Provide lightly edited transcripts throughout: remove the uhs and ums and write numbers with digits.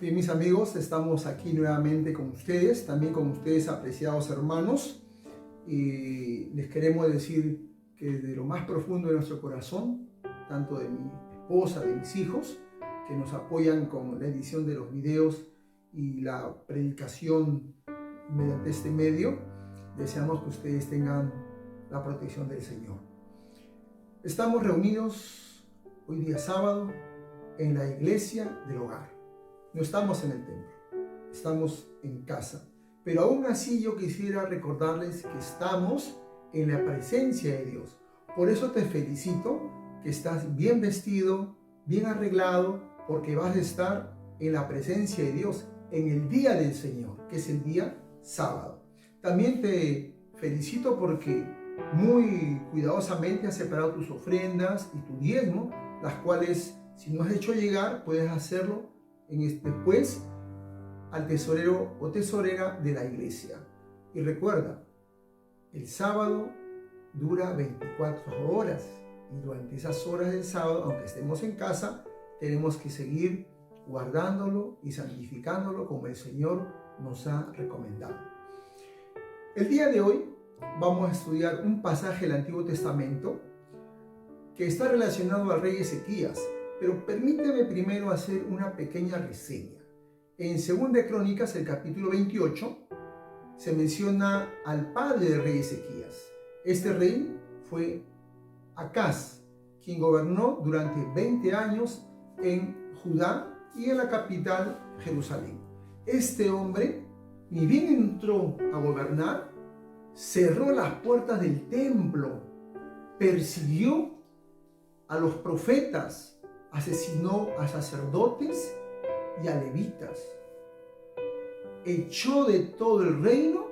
Bien, mis amigos, estamos aquí nuevamente con ustedes, también con ustedes, apreciados hermanos, y les queremos decir que desde lo más profundo de nuestro corazón, tanto de mi esposa, de mis hijos, que nos apoyan con la edición de los videos y la predicación mediante este medio, deseamos que ustedes tengan la protección del Señor. Estamos reunidos hoy día sábado en la iglesia del hogar. No estamos en el templo, estamos en casa. Pero aún así yo quisiera recordarles que estamos en la presencia de Dios. Por eso te felicito que estás bien vestido, bien arreglado, porque vas a estar en la presencia de Dios en el día del Señor, que es el día sábado. También te felicito porque muy cuidadosamente has separado tus ofrendas y tu diezmo, las cuales si no has hecho llegar, puedes hacerlo después al tesorero o tesorera de la iglesia. Y recuerda, el sábado dura 24 horas y durante esas horas del sábado, aunque estemos en casa, tenemos que seguir guardándolo y santificándolo como el Señor nos ha recomendado. El día de hoy vamos a estudiar un pasaje del Antiguo Testamento que está relacionado al rey Ezequías, pero permíteme primero hacer una pequeña reseña. En 2 de Crónicas, el capítulo 28, se menciona al padre del rey Ezequías. Este rey fue Acaz, quien gobernó durante 20 años en Judá y en la capital, Jerusalén. Este hombre, ni bien entró a gobernar, cerró las puertas del templo, persiguió a los profetas, asesinó a sacerdotes y a levitas, echó de todo el reino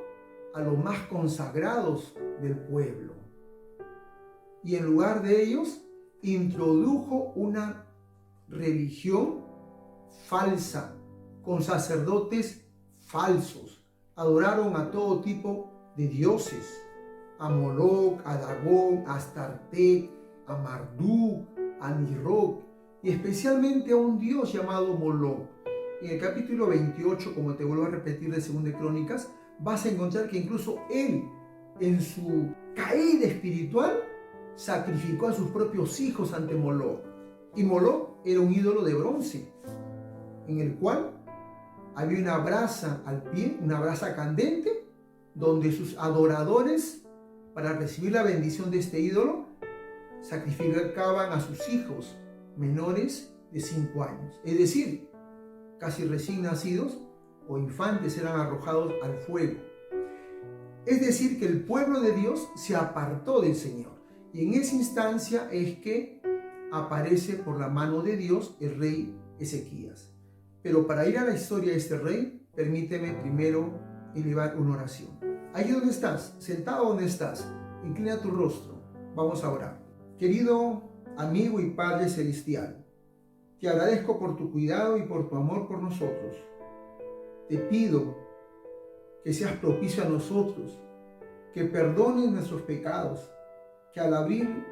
a los más consagrados del pueblo y en lugar de ellos introdujo una religión falsa con sacerdotes falsos. Adoraron a todo tipo de dioses, a Moloc, a Dagón, a Astarte, a Marduk, a Nisroch y especialmente a un dios llamado Moloc. En el capítulo 28, como te vuelvo a repetir de 2 de Crónicas, vas a encontrar que incluso él, en su caída espiritual, sacrificó a sus propios hijos ante Moloc. Y Moloc era un ídolo de bronce, en el cual había una brasa al pie, una brasa candente, donde sus adoradores, para recibir la bendición de este ídolo, sacrificaban a sus hijos menores de 5 años. Es decir, casi recién nacidos o infantes eran arrojados al fuego. Es decir, que el pueblo de Dios se apartó del Señor. Y en esa instancia es que aparece por la mano de Dios el rey Ezequías. Pero para ir a la historia de este rey, permíteme primero elevar una oración. Allí donde estás, sentado donde estás, inclina tu rostro. Vamos a orar. Querido amigo y Padre Celestial, te agradezco por tu cuidado y por tu amor por nosotros. Te pido que seas propicio a nosotros, que perdones nuestros pecados, que al abrir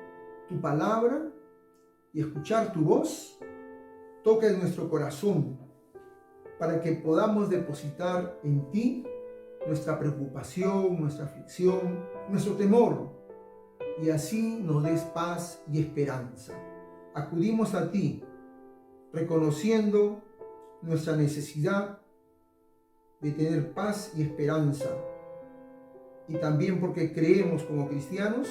tu palabra y escuchar tu voz, toques nuestro corazón para que podamos depositar en ti nuestra preocupación, nuestra aflicción, nuestro temor, y así nos des paz y esperanza. Acudimos a ti, reconociendo nuestra necesidad de tener paz y esperanza, y también porque creemos como cristianos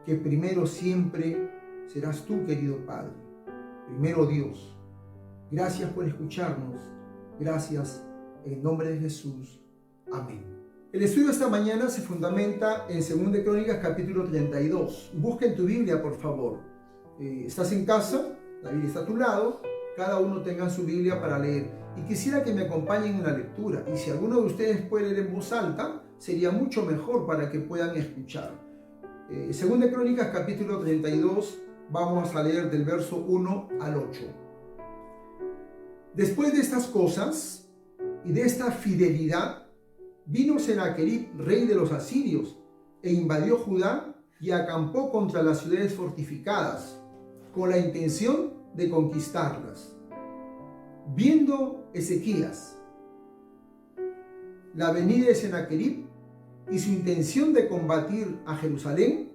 que primero siempre serás tú, querido Padre, primero Dios. Gracias por escucharnos, gracias en nombre de Jesús. Amén. El estudio de esta mañana se fundamenta en 2 de Crónicas capítulo 32. Busca en tu Biblia, por favor. Estás en casa, la Biblia está a tu lado, cada uno tenga su Biblia para leer. Y quisiera que me acompañen en la lectura. Y si alguno de ustedes puede leer en voz alta, sería mucho mejor para que puedan escuchar. 2 de Crónicas capítulo 32, vamos a leer del verso 1 al 8. Después de estas cosas y de esta fidelidad, vino Sennacherib, rey de los asirios, e invadió Judá y acampó contra las ciudades fortificadas, con la intención de conquistarlas. Viendo Ezequías la venida de Sennacherib y su intención de combatir a Jerusalén,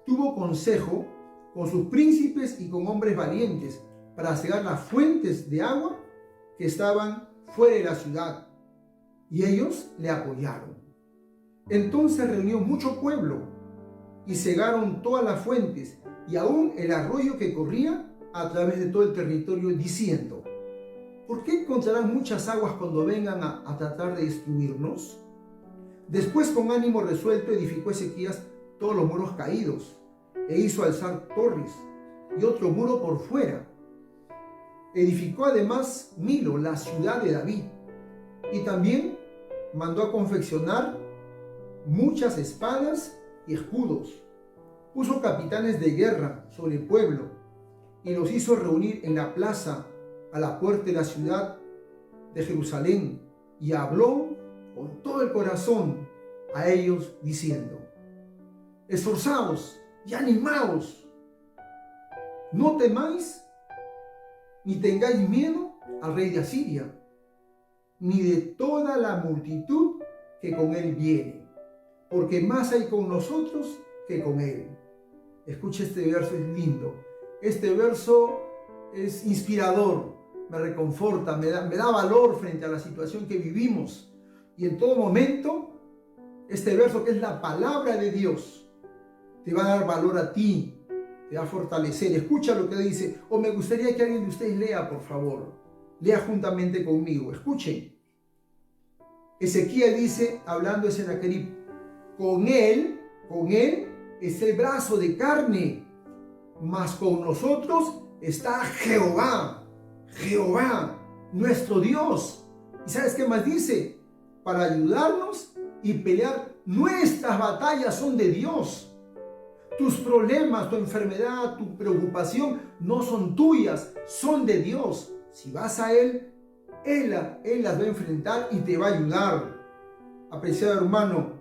tuvo consejo con sus príncipes y con hombres valientes para cegar las fuentes de agua que estaban fuera de la ciudad, y ellos le apoyaron. Entonces reunió mucho pueblo y cegaron todas las fuentes y aún el arroyo que corría a través de todo el territorio, diciendo: ¿por qué encontrarán muchas aguas cuando vengan a tratar de destruirnos? Después, con ánimo resuelto, edificó Ezequías todos los muros caídos e hizo alzar torres y otro muro por fuera. Edificó además Milo, la ciudad de David, y también mandó a confeccionar muchas espadas y escudos. Puso capitanes de guerra sobre el pueblo y los hizo reunir en la plaza a la puerta de la ciudad de Jerusalén, y habló con todo el corazón a ellos diciendo: esforzaos y animaos, no temáis ni tengáis miedo al rey de Asiria, ni de toda la multitud que con él viene, porque más hay con nosotros que con él. Escucha, este verso es lindo. Este verso es inspirador, me reconforta, me da valor frente a la situación que vivimos. Y en todo momento, este verso, que es la palabra de Dios, te va a dar valor a ti, te va a fortalecer. Escucha lo que dice, o me gustaría que alguien de ustedes lea, por favor. Lea juntamente conmigo, escuchen. Ezequiel dice, hablando de Sennacherib: con él es el brazo de carne, mas con nosotros está Jehová, nuestro Dios. ¿Y sabes qué más dice? Para ayudarnos y pelear nuestras batallas son de Dios. Tus problemas, tu enfermedad, tu preocupación no son tuyas, son de Dios. Si vas a Él, Él las va a enfrentar y te va a ayudar. Apreciado hermano,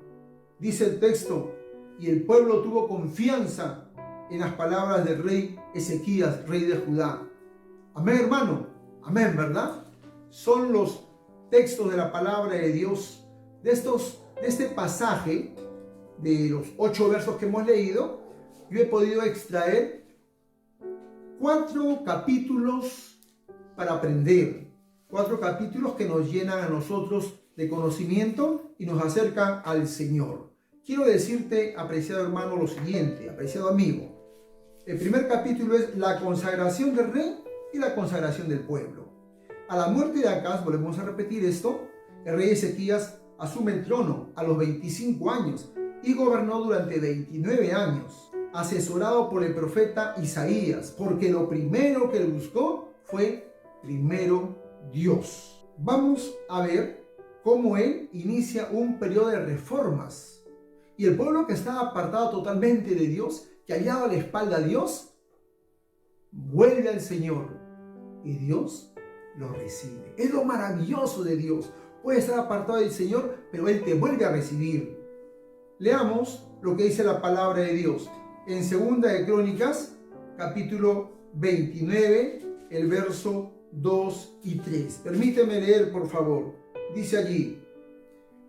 dice el texto, y el pueblo tuvo confianza en las palabras del rey Ezequías, rey de Judá. Amén, hermano. Amén, ¿verdad? Son los textos de la palabra de Dios, de este pasaje, de los 8 versos que hemos leído. Yo he podido extraer 4 capítulos para aprender. 4 capítulos que nos llenan a nosotros de conocimiento y nos acercan al Señor. Quiero decirte, apreciado hermano, lo siguiente, apreciado amigo. El primer capítulo es la consagración del rey y la consagración del pueblo. A la muerte de Acaz, volvemos a repetir esto, el rey Ezequías asume el trono a los 25 años y gobernó durante 29 años, asesorado por el profeta Isaías, porque lo primero que él buscó fue primero Dios. Vamos a ver cómo él inicia un periodo de reformas. Y el pueblo que estaba apartado totalmente de Dios, que había dado la espalda a Dios, vuelve al Señor y Dios lo recibe. Es lo maravilloso de Dios. Puedes estar apartado del Señor, pero Él te vuelve a recibir. Leamos lo que dice la palabra de Dios en 2 de Crónicas, capítulo 29, el verso 2 y 3. Permíteme leer, por favor. Dice allí: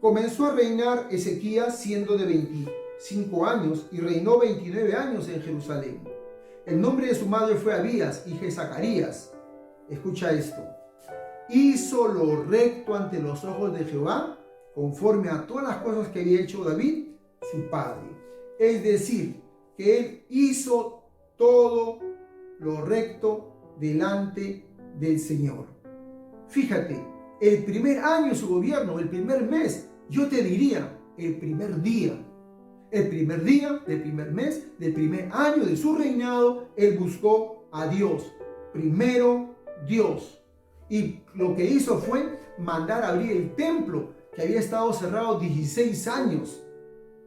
comenzó a reinar Ezequías siendo de 25 años y reinó 29 años en Jerusalén. El nombre de su madre fue Abías, hija de Zacarías. Escucha esto: hizo lo recto ante los ojos de Jehová, conforme a todas las cosas que había hecho David, su padre. Es decir, que él hizo todo lo recto delante del Señor. Fíjate, el primer año de su gobierno, el primer mes, yo te diría, el primer día del primer mes, del primer año de su reinado, él buscó a Dios. Primero Dios. Y lo que hizo fue mandar a abrir el templo, que había estado cerrado 16 años.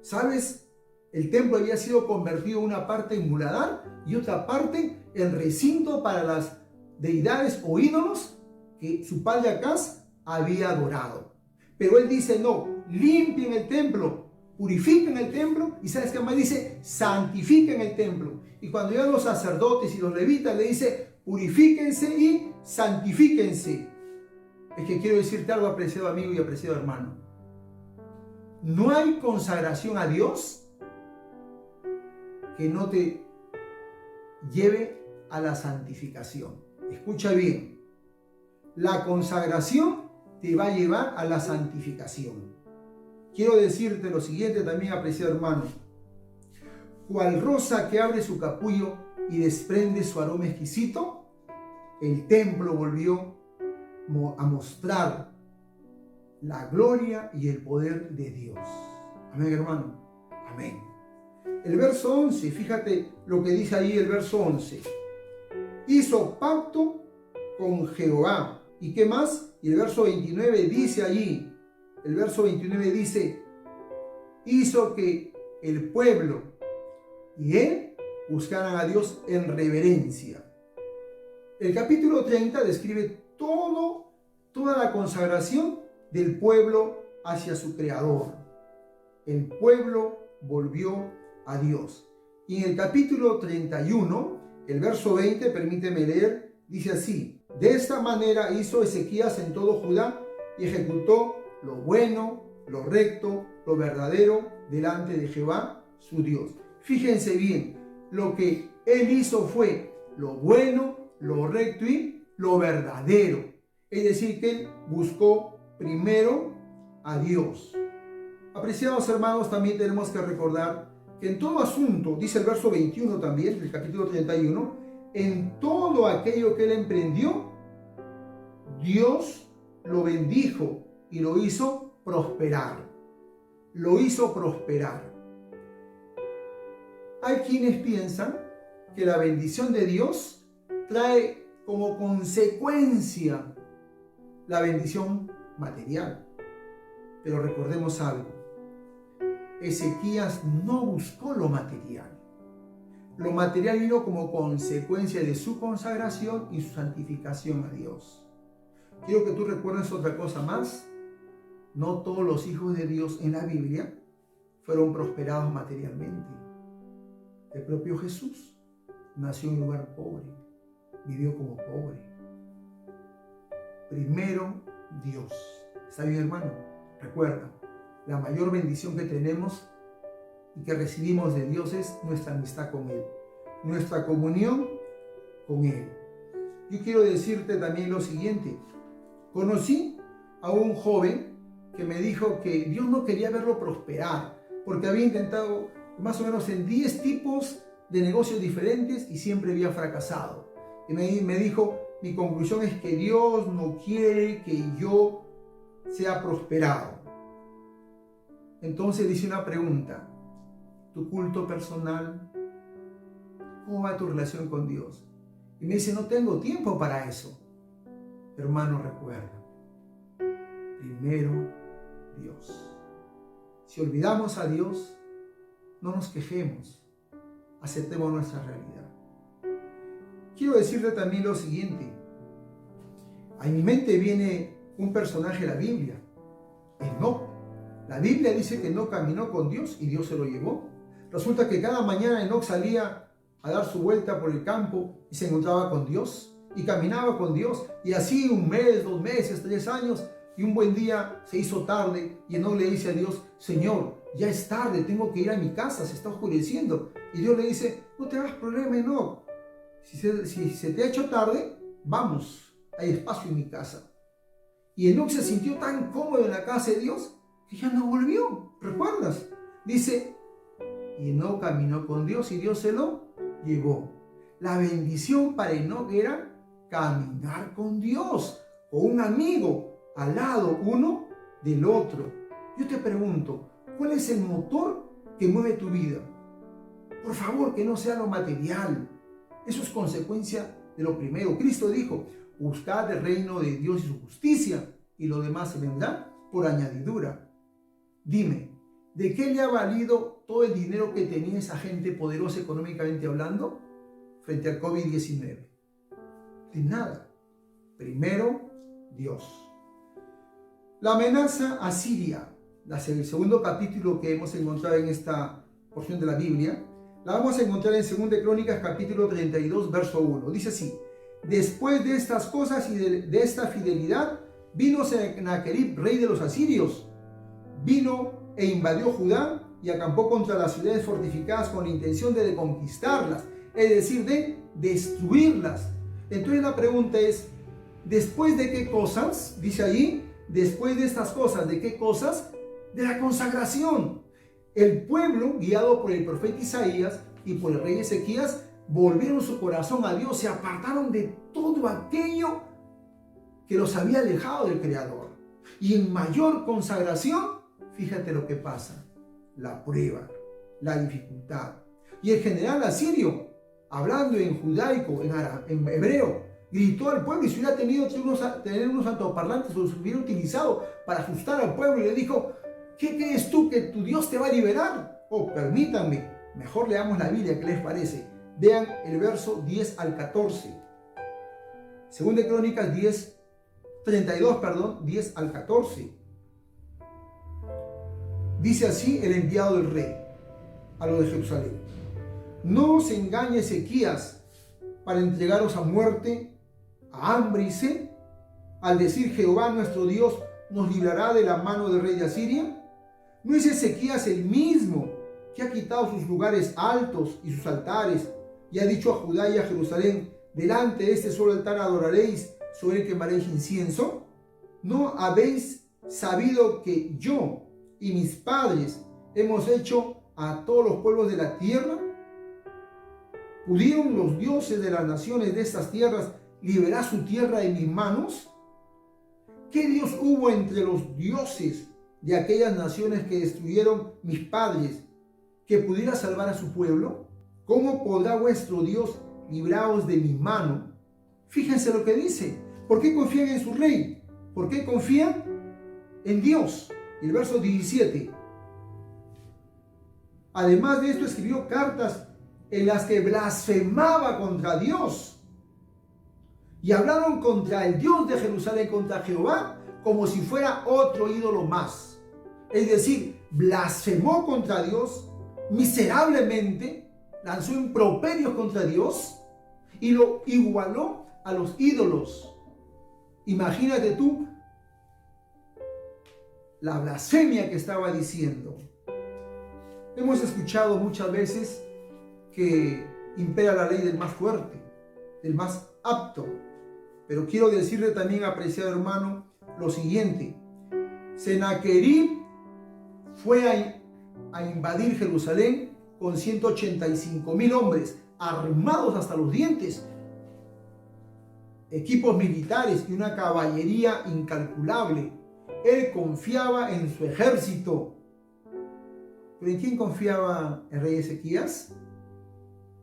¿Sabes? El templo había sido convertido en una parte en muladar y otra parte en recinto para las deidades o ídolos que su padre Acaz había adorado. Pero él dice: no, limpien el templo, purifiquen el templo, y ¿sabes qué más dice? Santifiquen el templo. Y cuando llegan los sacerdotes y los levitas, le dice: purifíquense y santifíquense. Es que quiero decirte algo, apreciado amigo y apreciado hermano. No hay consagración a Dios que no te lleve a la santificación. Escucha bien. La consagración te va a llevar a la santificación. Quiero decirte lo siguiente también, apreciado hermano. Cual rosa que abre su capullo y desprende su aroma exquisito, el templo volvió a mostrar la gloria y el poder de Dios. Amén, hermano. Amén. El verso 11, fíjate lo que dice ahí el verso 11. Hizo pacto con Jehová. ¿Y qué más? Y el verso 29 dice allí, el verso 29 dice, hizo que el pueblo y él buscaran a Dios en reverencia. El capítulo 30 describe toda la consagración del pueblo hacia su creador. El pueblo volvió a Dios. Y en el capítulo 31, el verso 20, permíteme leer, dice así: de esta manera hizo Ezequías en todo Judá y ejecutó lo bueno, lo recto, lo verdadero delante de Jehová su Dios. Fíjense bien, lo que él hizo fue lo bueno, lo recto y lo verdadero. Es decir, que él buscó primero a Dios. Apreciados hermanos, también tenemos que recordar que en todo asunto, dice el verso 21 también, del capítulo 31, en todo aquello que él emprendió, Dios lo bendijo y lo hizo prosperar. Lo hizo prosperar. Hay quienes piensan que la bendición de Dios trae como consecuencia la bendición material. Pero recordemos algo. Ezequías no buscó lo material. Lo material vino como consecuencia de su consagración y su santificación a Dios. Quiero que tú recuerdes otra cosa más. No todos los hijos de Dios en la Biblia fueron prosperados materialmente. El propio Jesús nació en un lugar pobre, vivió como pobre. Primero Dios. ¿Está bien, hermano? Recuerda, la mayor bendición que tenemos y que recibimos de Dios es nuestra amistad con Él, nuestra comunión con Él. Yo quiero decirte también lo siguiente. Conocí a un joven que me dijo que Dios no quería verlo prosperar, porque había intentado más o menos en 10 tipos de negocios diferentes y siempre había fracasado. Y me dijo, mi conclusión es que Dios no quiere que yo sea prosperado. Entonces dice una pregunta: ¿tu culto personal? ¿Cómo va tu relación con Dios? Y me dice, no tengo tiempo para eso. Hermano, recuerda, primero Dios. Si olvidamos a Dios, no nos quejemos, aceptemos nuestra realidad. Quiero decirte también lo siguiente. A mi mente viene un personaje de la Biblia, Enoc. La Biblia dice que Enoc caminó con Dios y Dios se lo llevó. Resulta que cada mañana Enoc salía a dar su vuelta por el campo y se encontraba con Dios y caminaba con Dios. Y así 1 mes, 2 meses, 3 años, y un buen día se hizo tarde y Enoc le dice a Dios: Señor, ya es tarde, tengo que ir a mi casa, se está oscureciendo. Y Dios le dice: no te hagas problema, Enoc. Si se te ha hecho tarde, vamos, hay espacio en mi casa. Y Enoc se sintió tan cómodo en la casa de Dios que ya no volvió. ¿Recuerdas? Dice, y Enoc caminó con Dios y Dios se lo llevó. La bendición para Enoc era caminar con Dios, con un amigo al lado uno del otro. Yo te pregunto, ¿cuál es el motor que mueve tu vida? Por favor, que no sea lo material. Eso es consecuencia de lo primero. Cristo dijo: buscad el reino de Dios y su justicia, y lo demás se vendrá por añadidura. Dime, ¿de qué le ha valido todo el dinero que tenía esa gente poderosa económicamente hablando frente al COVID-19? De nada. Primero, Dios. La amenaza a Siria, el segundo capítulo que hemos encontrado en esta porción de la Biblia, la vamos a encontrar en 2 Crónicas capítulo 32, verso 1. Dice así: después de estas cosas y de esta fidelidad, vino Sennacherib, rey de los asirios, vino e invadió Judá y acampó contra las ciudades fortificadas con la intención de conquistarlas, es decir, de destruirlas. Entonces la pregunta es, ¿después de qué cosas? Dice allí, después de estas cosas, ¿de qué cosas? De la consagración. El pueblo, guiado por el profeta Isaías y por el rey Ezequías, volvieron su corazón a Dios, se apartaron de todo aquello que los había alejado del Creador. Y en mayor consagración, fíjate lo que pasa, la prueba, la dificultad. Y el general asirio, hablando en judaico, en hebreo, gritó al pueblo, y si hubiera tenido tener unos altoparlantes, los hubiera utilizado para asustar al pueblo, y le dijo, ¿qué crees tú que tu Dios te va a liberar? Oh, permítanme, mejor leamos la Biblia, ¿qué les parece? Vean el verso 10 al 14. Segunda de Crónicas 10 al 14. Dice así el enviado del rey a lo de Jerusalén: no se engañe Ezequías para entregaros a muerte, a hambre y sed, al decir Jehová nuestro Dios nos librará de la mano del rey de Asiria. ¿No es Ezequías el mismo que ha quitado sus lugares altos y sus altares y ha dicho a Judá y a Jerusalén, delante de este solo altar adoraréis, sobre él quemaréis incienso? ¿No habéis sabido que yo y mis padres hemos hecho a todos los pueblos de la tierra? ¿Pudieron los dioses de las naciones de estas tierras liberar su tierra de mis manos? ¿Qué Dios hubo entre los dioses de aquellas naciones que destruyeron mis padres que pudiera salvar a su pueblo? ¿Cómo podrá vuestro Dios libraros de mi mano? Fíjense lo que dice. ¿Por qué confían en su rey? ¿Por qué confían en Dios? El verso 17. Además de esto, escribió cartas en las que blasfemaba contra Dios. Y hablaron contra el Dios de Jerusalén, contra Jehová, como si fuera otro ídolo más. Es decir, blasfemó contra Dios miserablemente, lanzó improperios contra Dios y lo igualó a los ídolos. Imagínate tú la blasfemia que estaba diciendo. Hemos escuchado muchas veces que impera la ley del más fuerte, del más apto. Pero quiero decirle también, apreciado hermano, lo siguiente: Sennacherib fue a invadir Jerusalén con 185,000 hombres, armados hasta los dientes, equipos militares y una caballería incalculable. Él confiaba en su ejército. ¿Pero en quién confiaba el rey Ezequías?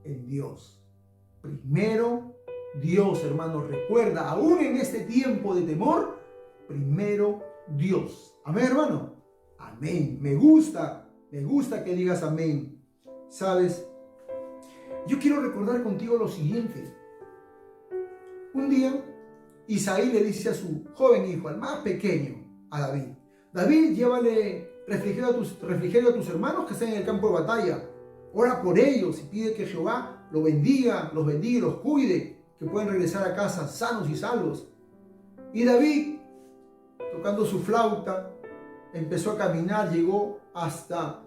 En Dios. Primero Dios, hermano, recuerda, aún en este tiempo de temor, primero Dios. Amén, hermano. Amén. Me gusta que digas amén. ¿Sabes? Yo quiero recordar contigo lo siguiente. Un día, Isaí le dice a su joven hijo, al más pequeño, a David: David, llévale refrigerio a tus hermanos que están en el campo de batalla. Ora por ellos y pide que Jehová los bendiga y los cuide, que puedan regresar a casa sanos y salvos. Y David, tocando su flauta, empezó a caminar, llegó hasta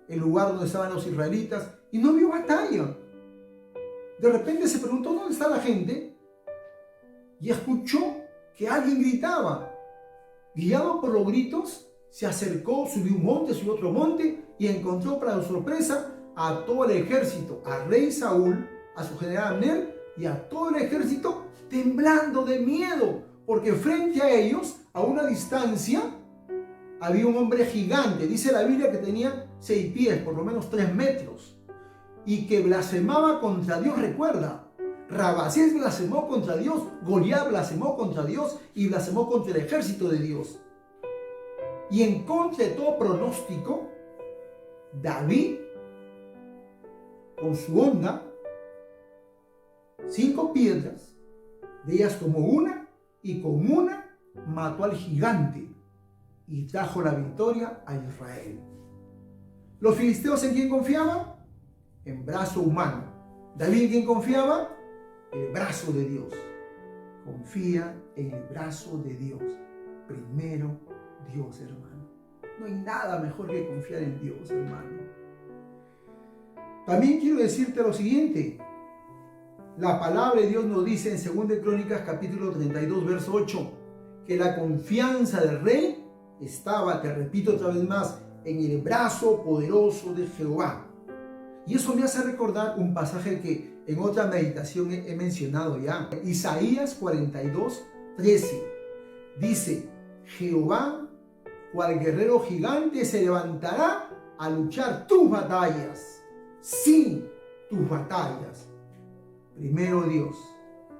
el lugar donde estaban los israelitas y no vio batalla. De repente se preguntó dónde está la gente y escuchó que alguien gritaba. Guiado por los gritos, se acercó, subió un monte, subió otro monte y encontró para su sorpresa a todo el ejército, al rey Saúl, a su general Abner y a todo el ejército temblando de miedo, porque frente a ellos, a una distancia, había un hombre gigante. Dice la Biblia que tenía 6 pies, por lo menos 3 metros, y que blasfemaba contra Dios. Recuerda, Rabasés blasfemó contra Dios, Goliat blasfemó contra Dios y blasfemó contra el ejército de Dios. Y en contra de todo pronóstico, David, con su honda, 5 piedras, de ellas tomó una y con una mató al gigante y trajo la victoria a Israel. ¿Los filisteos en quién confiaban? En brazo humano. ¿David en quién confiaba? el brazo de Dios. Confía en el brazo de Dios. Primero Dios, hermano. No hay nada mejor que confiar en Dios, hermano. También quiero decirte lo siguiente. La palabra de Dios nos dice en 2 Crónicas capítulo 32, verso 8, que la confianza del rey estaba, te repito otra vez más, en el brazo poderoso de Jehová. Y eso me hace recordar un pasaje que en otra meditación he mencionado ya. Isaías 42, 13. Dice, Jehová, cual guerrero gigante, se levantará a luchar tus batallas. Sí, tus batallas. Primero Dios.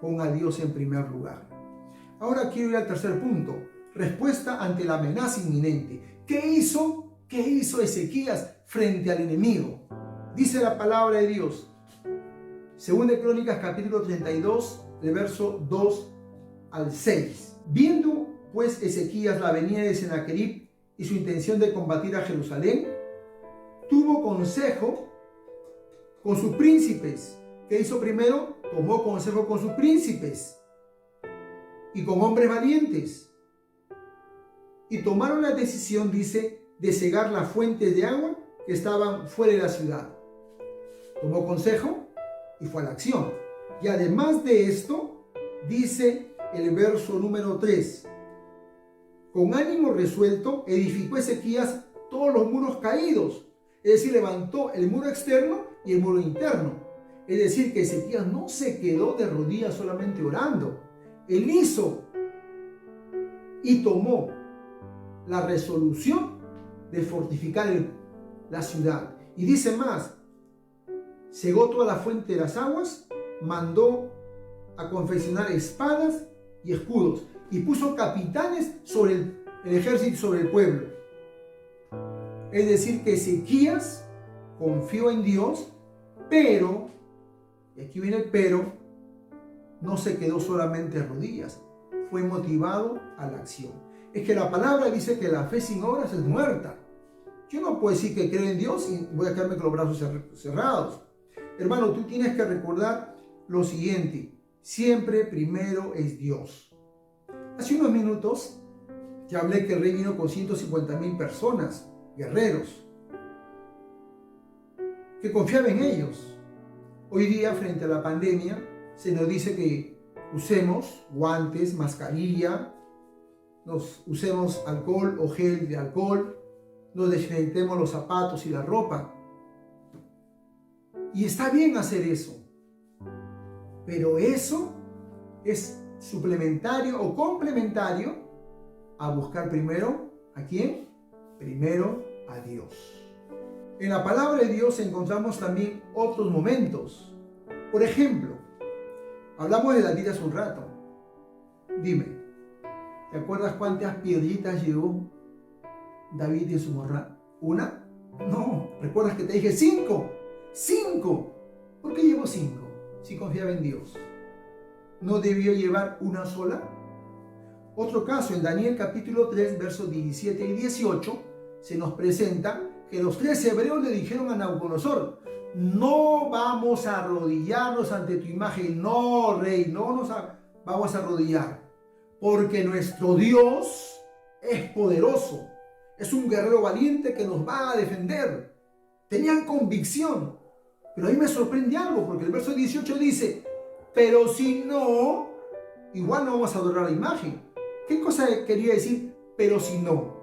Ponga a Dios en primer lugar. Ahora quiero ir al tercer punto. Respuesta ante la amenaza inminente. ¿Qué hizo Ezequías frente al enemigo? Dice la palabra de Dios. 2 Crónicas capítulo 32, de verso 2 al 6. Viendo pues Ezequías la venida de Sennacherib y su intención de combatir a Jerusalén, tuvo consejo con sus príncipes. ¿Qué hizo primero? Tomó consejo con sus príncipes y con hombres valientes. Y tomaron la decisión, dice, de cegar las fuentes de agua que estaban fuera de la ciudad. Tomó consejo y fue a la acción. Y además de esto, dice el verso número 3. Con ánimo resuelto, edificó Ezequías todos los muros caídos. Es decir, levantó el muro externo y el muro interno. Es decir, que Ezequías no se quedó de rodillas solamente orando. Él hizo y tomó la resolución de fortificar la ciudad. Y dice más, cegó toda la fuente de las aguas, mandó a confeccionar espadas y escudos y puso capitanes sobre el ejército, sobre el pueblo. Es decir, que Ezequías confió en Dios, pero, y aquí viene el pero, no se quedó solamente de rodillas, fue motivado a la acción. Es que la palabra dice que la fe sin obras es muerta. Yo no puedo decir que creo en Dios y voy a quedarme con los brazos cerrados. Hermano, tú tienes que recordar lo siguiente: siempre primero es Dios. Hace unos minutos te hablé que el rey vino con 150,000 personas, guerreros, que confiaban en ellos. Hoy día, frente a la pandemia, se nos dice que usemos guantes, mascarilla, usemos alcohol o gel de alcohol, nos desinfectemos los zapatos y la ropa. Y está bien hacer eso, pero eso es suplementario o complementario a buscar primero, ¿a quién? Primero a Dios. En la palabra de Dios encontramos también otros momentos. Por ejemplo, hablamos de David hace un rato. Dime, ¿te acuerdas cuántas piedritas llevó David en su morral? ¿Una? No, ¿recuerdas que te dije 5? 5. ¿Por qué llevó 5? Si confiaba en Dios. ¿No debió llevar una sola? Otro caso, en Daniel capítulo 3, versos 17 y 18, se nos presenta que los 3 hebreos le dijeron a Nabucodonosor: no vamos a arrodillarnos ante tu imagen, no, rey, no nos vamos a arrodillar, porque nuestro Dios es poderoso, es un guerrero valiente que nos va a defender. Tenían convicción, pero ahí me sorprende algo, porque el verso 18 dice: pero si no, igual no vamos a adorar la imagen. ¿Qué cosa quería decir pero si no?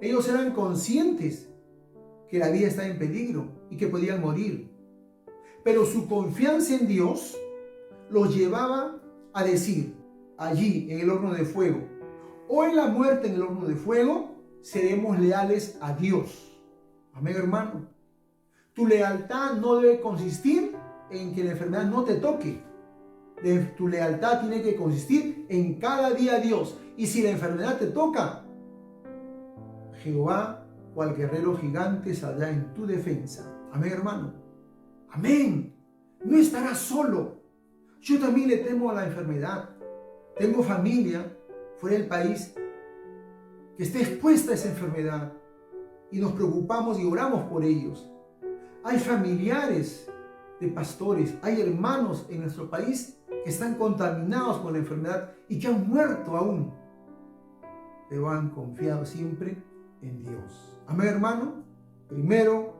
Ellos eran conscientes que la vida estaba en peligro y que podían morir, pero su confianza en Dios los llevaba a decir: allí en el horno de fuego o en la muerte en el horno de fuego, seremos leales a Dios. Amén, hermano. Tu lealtad no debe consistir en que la enfermedad no te toque. Tu lealtad tiene que consistir en cada día a Dios. Y si la enfermedad te toca, Jehová, cual guerrero gigante, saldrá en tu defensa. Amén, hermano. Amén. No estarás solo. Yo también le temo a la enfermedad. Tengo familia fuera del país que esté expuesta a esa enfermedad y nos preocupamos y oramos por ellos. Hay familiares de pastores, hay hermanos en nuestro país que están contaminados con la enfermedad y que han muerto aún, pero han confiado siempre en Dios. Amén, hermano. Primero,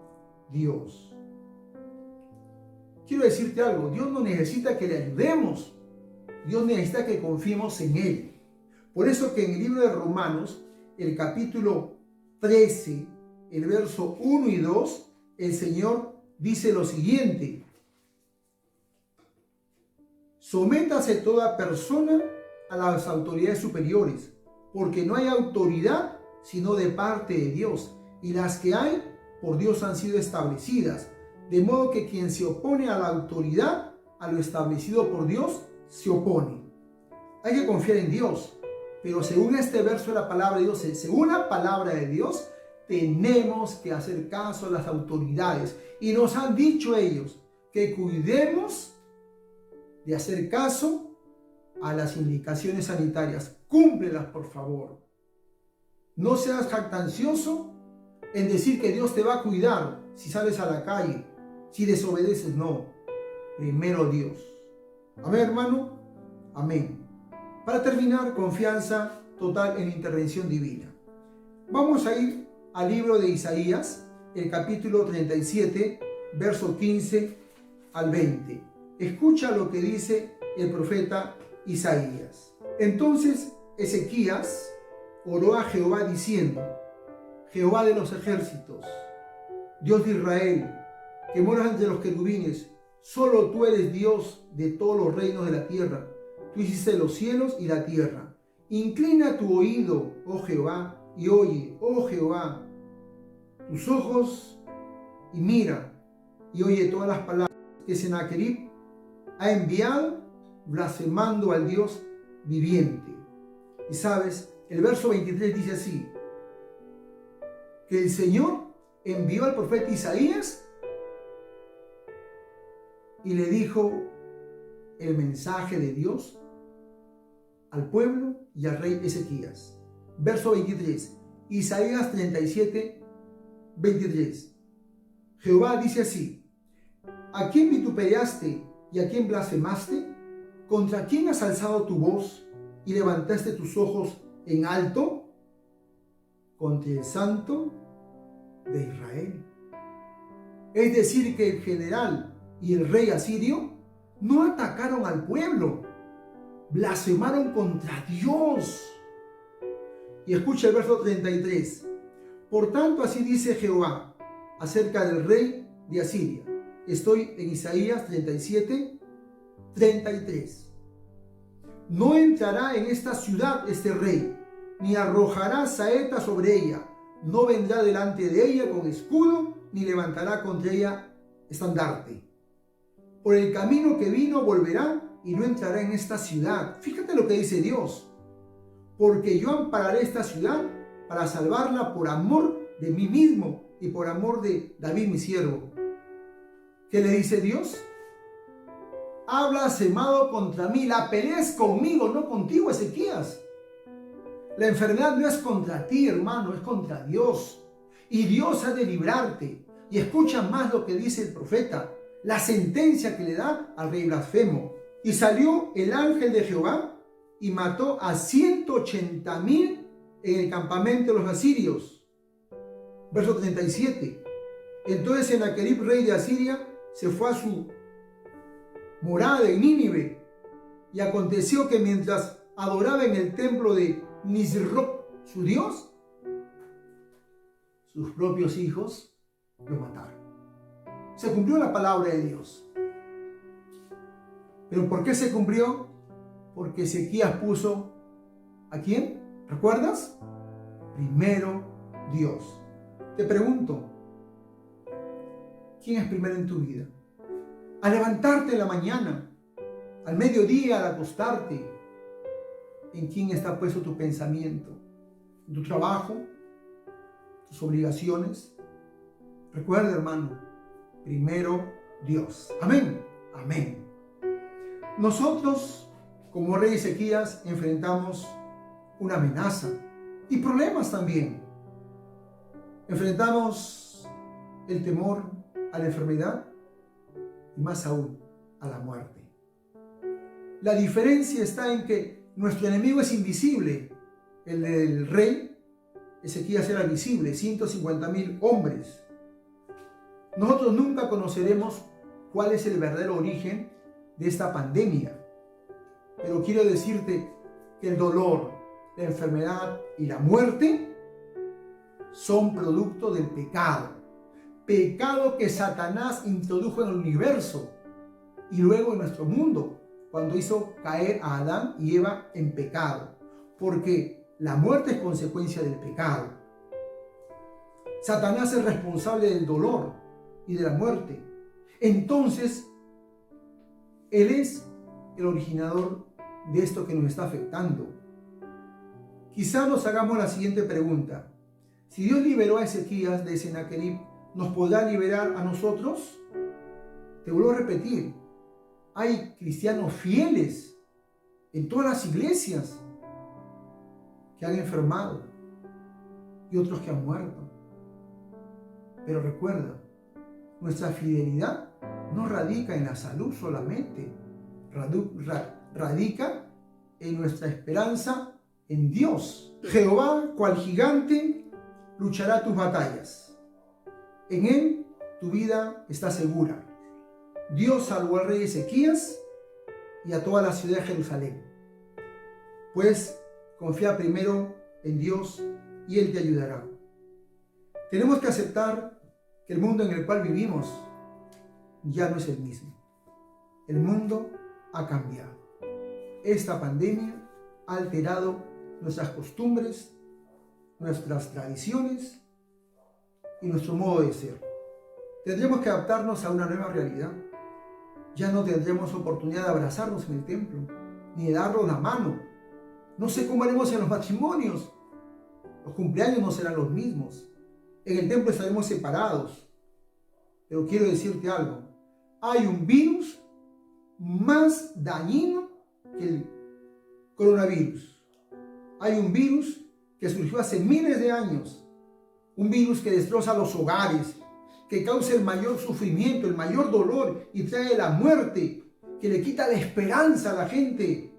Dios. Quiero decirte algo, Dios no necesita que le ayudemos, Dios necesita que confiemos en Él. Por eso que en el libro de Romanos, el capítulo 13, el verso 1 y 2, el Señor dice lo siguiente: sométase toda persona a las autoridades superiores, porque no hay autoridad sino de parte de Dios, y las que hay por Dios han sido establecidas. De modo que quien se opone a la autoridad, a lo establecido por Dios, se opone. Hay que confiar en Dios, pero según este verso de la palabra de Dios, según la palabra de Dios, tenemos que hacer caso a las autoridades. Y nos han dicho ellos que cuidemos de hacer caso a las indicaciones sanitarias. Cúmplelas, por favor. No seas jactancioso en decir que Dios te va a cuidar si sales a la calle, si desobedeces. No, primero Dios. Amén, hermano. Amén. Para terminar, confianza total en la intervención divina. Vamos a ir al libro de Isaías, el capítulo 37, verso 15 al 20. Escucha lo que dice el profeta Isaías. Entonces Ezequías oró a Jehová diciendo: Jehová de los ejércitos, Dios de Israel, que moras entre los querubines, solo tú eres Dios de todos los reinos de la tierra. Tú hiciste los cielos y la tierra. Inclina tu oído, oh Jehová, y oye, oh Jehová, tus ojos y mira, y oye todas las palabras que Sennacherib ha enviado blasfemando al Dios viviente. Y sabes, el verso 23 dice así: que el Señor envió al profeta Isaías y le dijo el mensaje de Dios al pueblo y al rey Ezequías. Verso 23, Isaías 37, 23. Jehová dice así: ¿a quién vituperaste y a quién blasfemaste? ¿Contra quién has alzado tu voz y levantaste tus ojos en alto? Contra el Santo de Israel. Es decir, que el general y el rey asirio no atacaron al pueblo, blasfemaron contra Dios. Y escucha el verso 33. Por tanto, así dice Jehová acerca del rey de Asiria. Estoy en Isaías 37, 33. No entrará en esta ciudad este rey, ni arrojará saeta sobre ella. No vendrá delante de ella con escudo, ni levantará contra ella estandarte. Por el camino que vino volverá y no entrará en esta ciudad. Fíjate lo que dice Dios. Porque yo ampararé esta ciudad para salvarla por amor de mí mismo y por amor de David mi siervo. ¿Qué le dice Dios? Ha blasfemado contra mí. La pelea es conmigo, no contigo, Ezequías. La enfermedad no es contra ti, hermano, es contra Dios. Y Dios ha de librarte. Y escucha más lo que dice el profeta, la sentencia que le da al rey blasfemo. Y salió el ángel de Jehová y mató a 180,000 en el campamento de los asirios. Verso 37. Entonces Sennacherib, rey de Asiria, se fue a su morada en Nínive. Y aconteció que mientras adoraba en el templo de Nisroch, su dios, sus propios hijos lo mataron. Se cumplió la palabra de Dios. ¿Pero por qué se cumplió? Porque Ezequías puso ¿a quién? ¿Recuerdas? Primero Dios. Te pregunto, ¿quién es primero en tu vida? Al levantarte en la mañana, al mediodía, al acostarte, ¿en quién está puesto tu pensamiento? ¿En tu trabajo? ¿Tus obligaciones? Recuerda, hermano, primero Dios. Amén. Amén. Nosotros, como rey Ezequías, enfrentamos una amenaza y problemas también. Enfrentamos el temor a la enfermedad y más aún a la muerte. La diferencia está en que nuestro enemigo es invisible. El del rey Ezequías era visible, 150.000 hombres. Nosotros nunca conoceremos cuál es el verdadero origen de esta pandemia. Pero quiero decirte que el dolor, la enfermedad y la muerte son producto del pecado. Pecado que Satanás introdujo en el universo y luego en nuestro mundo cuando hizo caer a Adán y Eva en pecado. Porque la muerte es consecuencia del pecado. Satanás es responsable del dolor y de la muerte. Entonces, él es el originador de esto que nos está afectando. Quizá nos hagamos la siguiente pregunta. Si Dios liberó a Ezequías de Sennacherib, ¿nos podrá liberar a nosotros? Te vuelvo a repetir, hay cristianos fieles en todas las iglesias que han enfermado y otros que han muerto. Pero recuerda, nuestra fidelidad no radica en la salud solamente, radica en nuestra esperanza en Dios. Jehová, cual gigante, luchará tus batallas. En él tu vida está segura. Dios salvó al rey Ezequías y a toda la ciudad de Jerusalén. Pues confía primero en Dios y Él te ayudará. Tenemos que aceptar que el mundo en el cual vivimos ya no es el mismo. El mundo ha cambiado. Esta pandemia ha alterado nuestras costumbres, nuestras tradiciones y nuestro modo de ser. Tendremos que adaptarnos a una nueva realidad. Ya no tendremos oportunidad de abrazarnos en el templo, ni de darnos la mano. No sé cómo haremos en los matrimonios. Los cumpleaños no serán los mismos. En el templo estaremos separados. Pero quiero decirte algo. Hay un virus más dañino que el coronavirus. Hay un virus que surgió hace miles de años. Un virus que destroza los hogares, que causa el mayor sufrimiento, el mayor dolor y trae la muerte, que le quita la esperanza a la gente,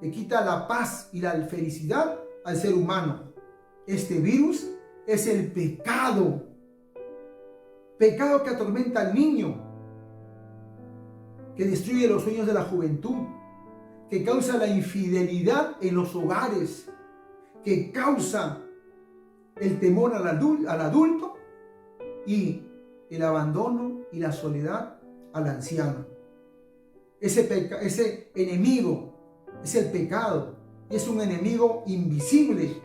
le quita la paz y la felicidad al ser humano. Este virus es el pecado. Pecado que atormenta al niño, que destruye los sueños de la juventud, que causa la infidelidad en los hogares, que causa el temor al adulto y el abandono y la soledad al anciano. Ese enemigo es el pecado, y es un enemigo invisible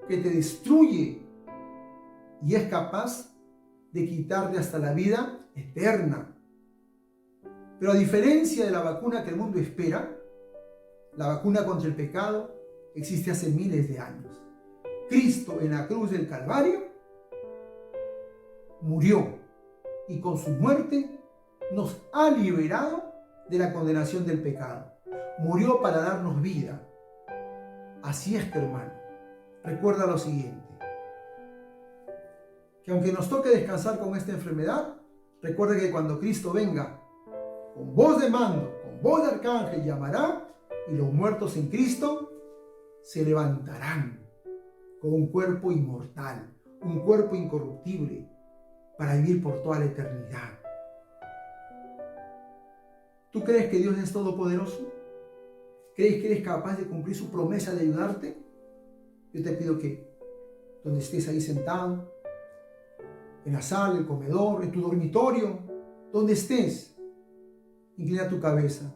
que te destruye y es capaz de quitarte hasta la vida eterna. Pero a diferencia de la vacuna que el mundo espera, la vacuna contra el pecado existe hace miles de años. Cristo en la cruz del Calvario murió y con su muerte nos ha liberado de la condenación del pecado. Murió para darnos vida. Así es que, hermano, recuerda lo siguiente: que aunque nos toque descansar con esta enfermedad, recuerda que cuando Cristo venga, con voz de mando, con voz de arcángel, llamará, y los muertos en Cristo se levantarán con un cuerpo inmortal, un cuerpo incorruptible, para vivir por toda la eternidad. ¿Tú crees que Dios es todopoderoso? ¿Crees que eres capaz de cumplir su promesa de ayudarte? Yo te pido que donde estés ahí sentado, en la sala, el comedor, en tu dormitorio, donde estés, inclina tu cabeza.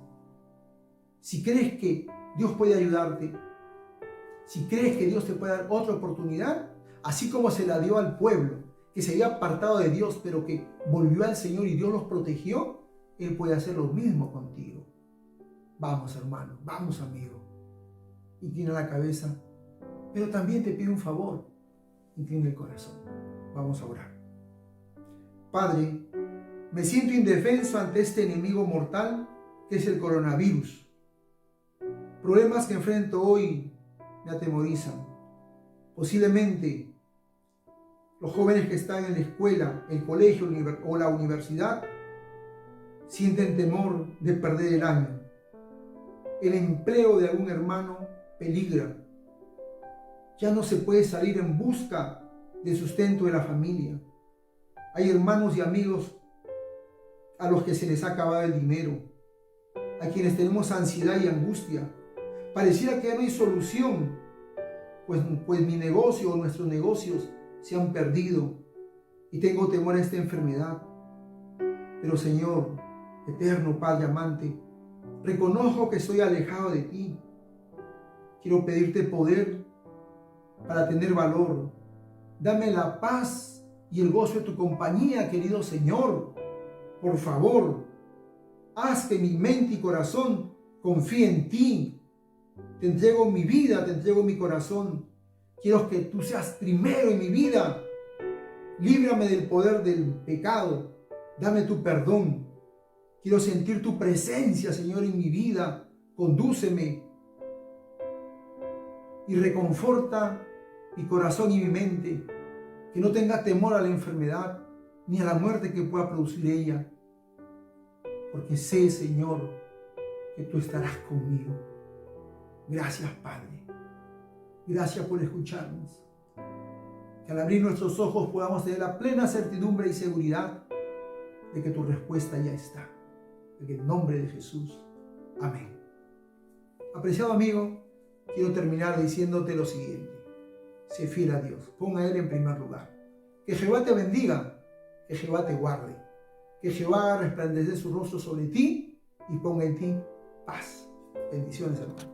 Si crees que Dios puede ayudarte, si crees que Dios te puede dar otra oportunidad, así como se la dio al pueblo, que se había apartado de Dios, pero que volvió al Señor y Dios los protegió, Él puede hacer lo mismo contigo. Vamos, hermano, vamos, amigo. Inclina la cabeza, pero también te pido un favor. Inclina el corazón. Vamos a orar. Padre, me siento indefenso ante este enemigo mortal que es el coronavirus. Problemas que enfrento hoy me atemorizan. Posiblemente los jóvenes que están en la escuela, el colegio o la universidad sienten temor de perder el año. el empleo de algún hermano peligra. Ya no se puede salir en busca de sustento de la familia. Hay hermanos y amigos a los que se les ha acabado el dinero, a quienes tenemos ansiedad y angustia. Pareciera que ya no hay solución, pues mi negocio o nuestros negocios se han perdido y tengo temor a esta enfermedad. Pero Señor, eterno Padre amante, reconozco que estoy alejado de ti. Quiero pedirte poder para tener valor. Dame la paz y el gozo de tu compañía, querido Señor. Por favor, haz que mi mente y corazón confíe en ti. Te entrego mi vida, te entrego mi corazón. Quiero que tú seas primero en mi vida. Líbrame del poder del pecado. Dame tu perdón. Quiero sentir tu presencia, Señor, en mi vida. Condúceme y reconforta mi corazón y mi mente. Que no tenga temor a la enfermedad ni a la muerte que pueda producir ella. Porque sé, Señor, que tú estarás conmigo. Gracias, Padre. Gracias por escucharnos. Que al abrir nuestros ojos podamos tener la plena certidumbre y seguridad de que tu respuesta ya está. En el nombre de Jesús. Amén. Apreciado amigo, quiero terminar diciéndote lo siguiente. Sé fiel a Dios. Pon a Él en primer lugar. Que Jehová te bendiga. Que Jehová te guarde. Que Jehová haga resplandecer su rostro sobre ti y ponga en ti paz. Bendiciones, hermano.